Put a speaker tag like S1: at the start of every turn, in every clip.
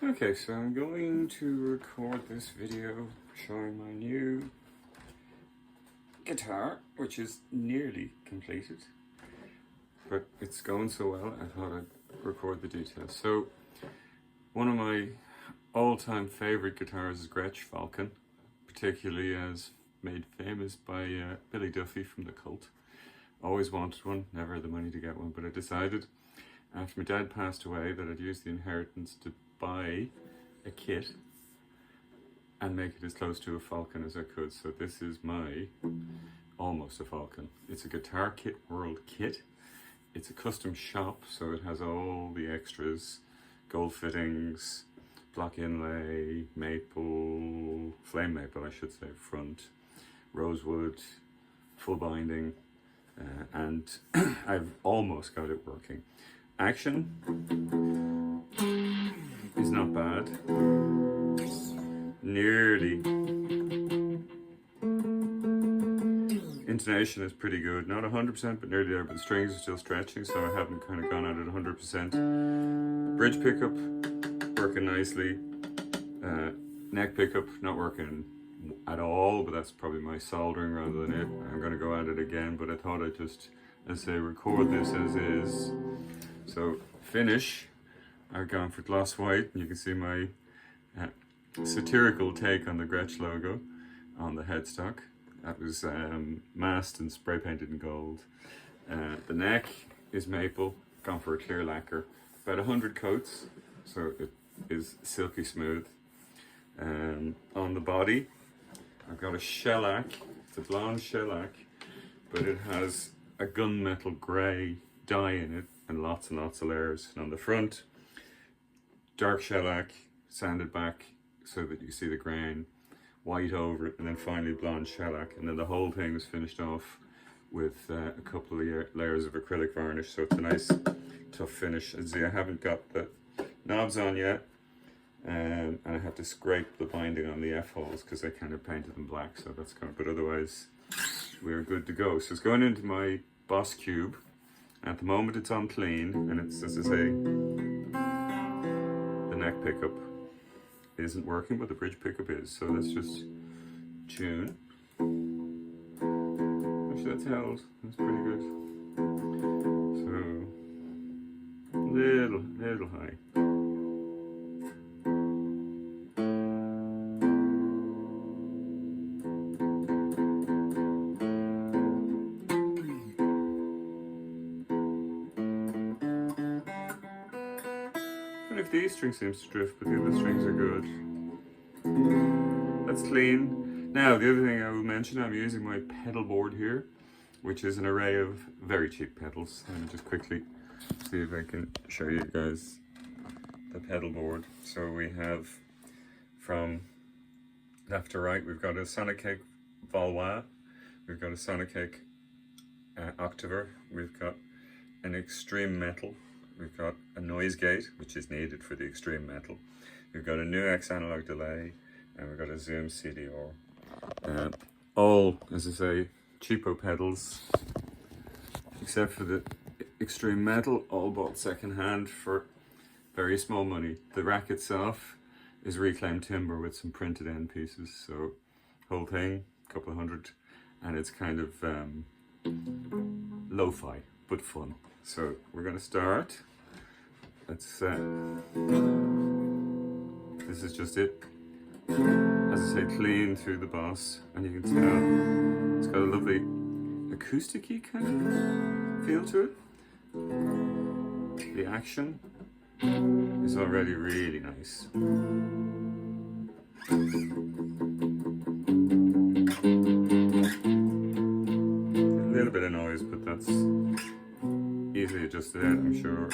S1: Okay, so I'm going to record this video showing my new guitar, which is nearly completed, but it's going so well I thought I'd record the details. So one of my all-time favorite guitars is Gretsch Falcon, particularly as made famous by Billy Duffy from The Cult. Always wanted one, never had the money to get one, but I decided after my dad passed away that I'd use the inheritance to buy a kit and make it as close to a Falcon as I could. So this is my almost a Falcon. It's a Guitar Kit World kit. It's a custom shop, so it has all the extras, gold fittings, block inlay, maple, flame maple I should say, front, rosewood, full binding, and I've almost got it working. Action is not bad. Nearly. Intonation is pretty good. Not 100%, but nearly there, but the strings are still stretching, so I haven't kind of gone at it 100%. Bridge pickup, working nicely. Neck pickup, not working at all, but that's probably my soldering rather than it. I'm going to go at it again, but I thought I'd just, as I say, record this as is. So, finish. I've gone for gloss white, and you can see my satirical take on the Gretsch logo on the headstock. That was masked and spray painted in gold. The neck is maple, gone for a clear lacquer. About 100 coats, so it is silky smooth. On the body, I've got a shellac. It's a blonde shellac, but it has a gunmetal grey dye in it and lots of layers. And on the front, dark shellac, sanded back so that you see the grain, white over it, and then finally blonde shellac. And then the whole thing was finished off with a couple of layers of acrylic varnish, so it's a nice tough finish. As you see, I haven't got the knobs on yet, and I have to scrape the binding on the F-holes because I kind of painted them black, so that's kind of, but otherwise we're good to go. So it's going into my Boss Cube. At the moment it's on clean, and it's, as I say, the neck pickup isn't working, but the bridge pickup is. So let's just tune. Actually, that's held. That's pretty good. So little high. And if the E string seems to drift, but the other strings are good. That's clean. Now, the other thing I will mention, I'm using my pedal board here, which is an array of very cheap pedals. Let me just quickly see if I can show you guys the pedal board. So we have, from left to right, we've got a Sonicake Valois, we've got a Sonicake Octaver, we've got an Extreme Metal, we've got a noise gate, which is needed for the extreme metal. We've got a NuX analog delay, and we've got a Zoom CDR. All, as I say, cheapo pedals, except for the extreme metal, all bought secondhand for very small money. The rack itself is reclaimed timber with some printed end pieces, so whole thing, a couple of hundred, and it's kind of lo-fi, but fun. So we're going to start. Let's this is just it. As I say, clean through the Boss, and you can tell it's got a lovely acoustic-y kind of feel to it. The action is already really nice. A little bit of noise, but that's easily adjusted out, I'm sure.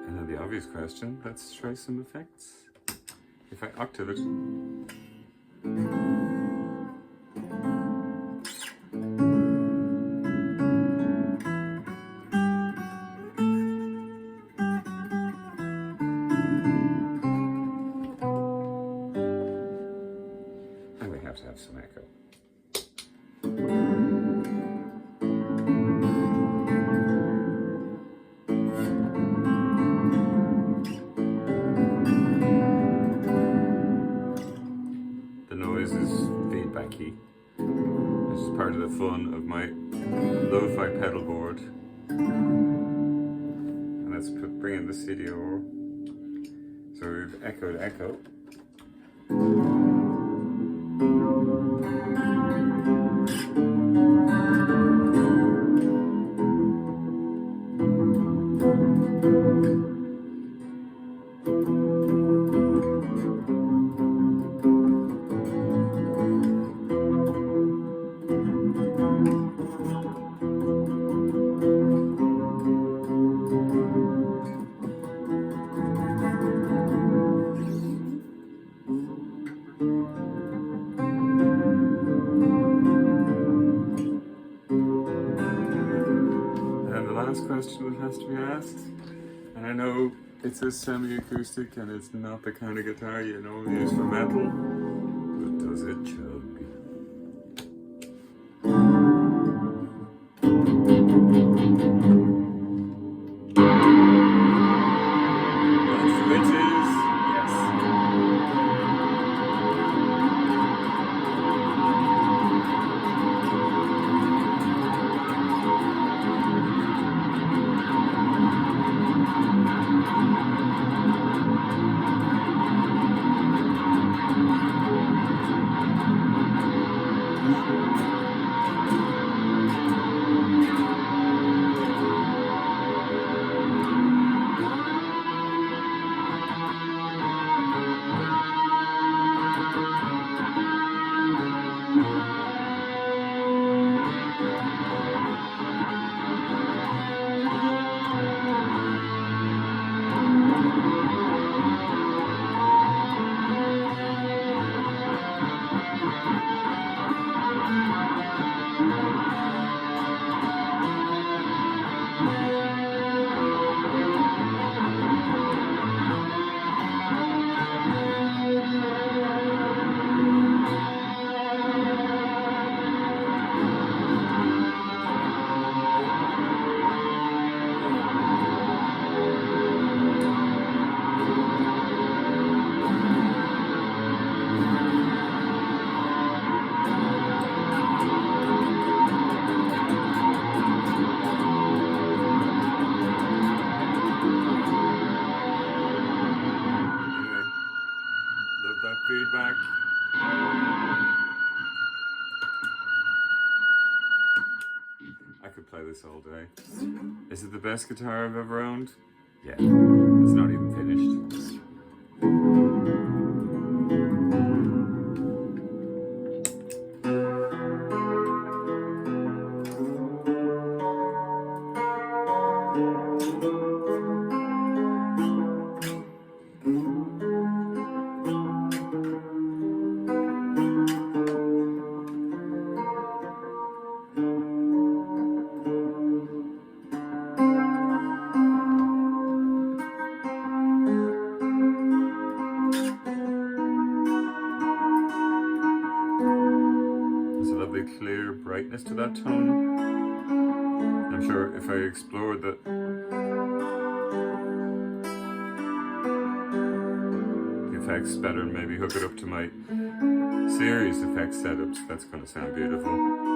S1: And then the obvious question, let's try some effects. If I octave it. have some echo. The noise is feedbacky. This is part of the fun of my lo-fi pedal board. And let's bring in the CD over. So we've echoed echo. Last question that has to be asked, and I know it's a semi-acoustic and it's not the kind of guitar you normally use for metal, but does it chug? Which is feedback. I could play this all day. Is it the best guitar I've ever owned? Yeah. It's not even finished. Clear brightness to that tone. I'm sure if I explored the effects better and maybe hook it up to my series effects setups, that's going to sound beautiful.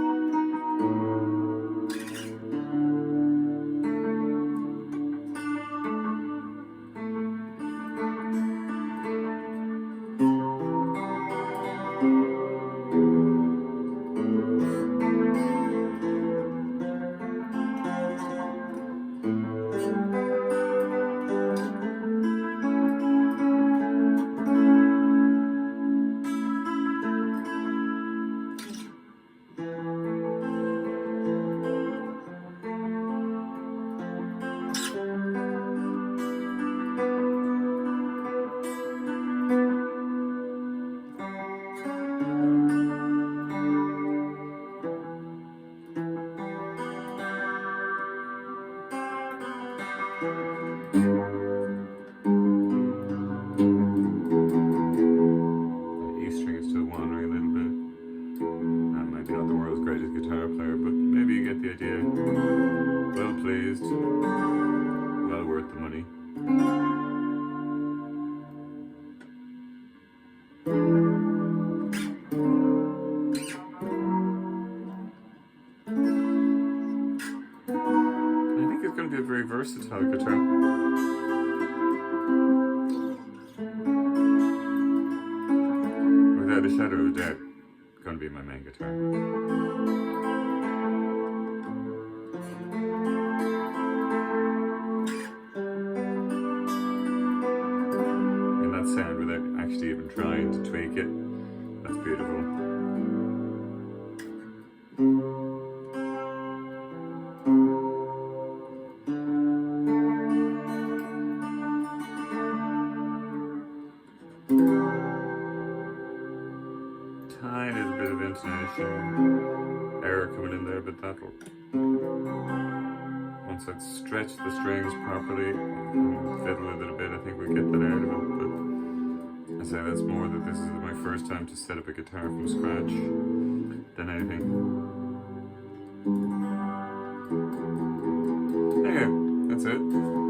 S1: versatile guitar. Without a shadow of a doubt, going to be my main guitar. And that sound without actually even trying to tweak it, that's beautiful. Tiny little bit of intonation error coming in there, but that'll, once I stretch the strings properly and fiddle with it a bit, I think we'll get that out of it. But I say that's more that this is my first time to set up a guitar from scratch than anything. There you go, that's it.